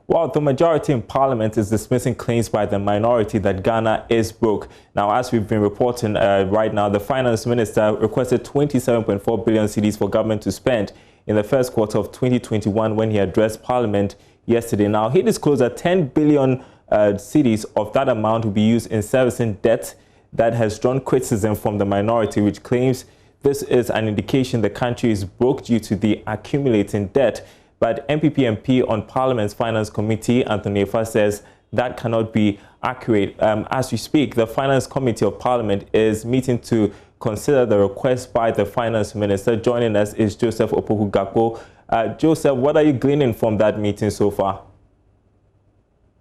Well, the majority in Parliament is dismissing claims by the minority that Ghana is broke. Now, as we've been reporting right now, the Finance Minister requested 27.4 billion cedis for government to spend in the first quarter of 2021 when he addressed Parliament yesterday. Now, he disclosed that 10 billion cedis of that amount will be used in servicing debt that has drawn criticism from the minority, which claims this is an indication the country is broke due to the accumulating debt. But MPP MP on Parliament's Finance Committee, Anthony Efa, says that cannot be accurate. As we speak, the Finance Committee of Parliament is meeting to consider the request by the Finance Minister. Joining us is Joseph Opoku-Gakpo. Joseph, what are you gleaning from that meeting so far?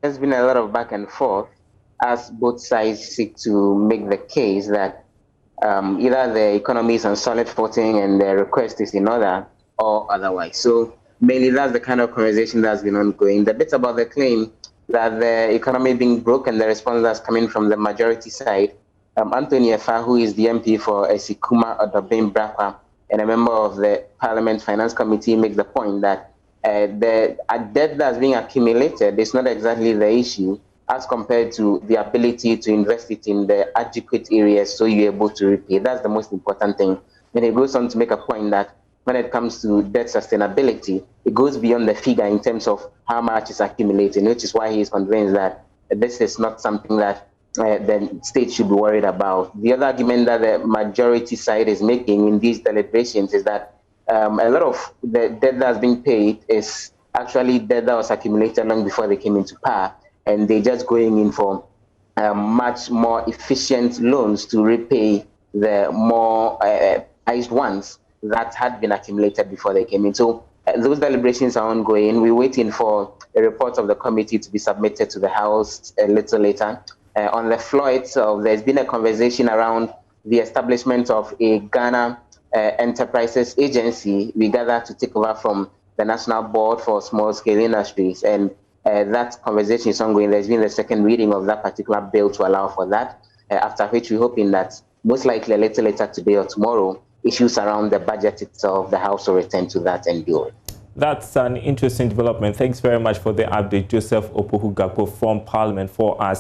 There's been a lot of back and forth as both sides seek to make the case that either the economy is on solid footing and the request is in order or otherwise. So mainly that's the kind of conversation that's been ongoing. The bit about the claim that the economy being broken, the response that's coming from the majority side, Anthony Efa, who is the MP for Esikuma Odobin Brakwa and a member of the Parliament Finance Committee, makes the point that the debt that's being accumulated is not exactly the issue as compared to the ability to invest it in the adequate areas so you're able to repay. That's the most important thing. Then he goes on to make a point that when it comes to debt sustainability, it goes beyond the figure in terms of how much is accumulating, which is why he is convinced that this is not something that the state should be worried about. The other argument that the majority side is making in these deliberations is that a lot of the debt that's being paid is actually debt that was accumulated long before they came into power, and they're just going in for much more efficient loans to repay the more priced ones that had been accumulated before they came in. So those deliberations are ongoing. We're waiting for a report of the committee to be submitted to the House a little later. On the floor itself, there's been a conversation around the establishment of a Ghana Enterprises Agency, we gather, to take over from the National Board for Small-Scale Industries. And that conversation is ongoing. There's been the second reading of that particular bill to allow for that, after which we're hoping that most likely a little later today or tomorrow, issues around the budget itself, the House will return to that and deal with. That's an interesting development. Thanks very much for the update, Joseph Opoku-Gakpo from Parliament for us.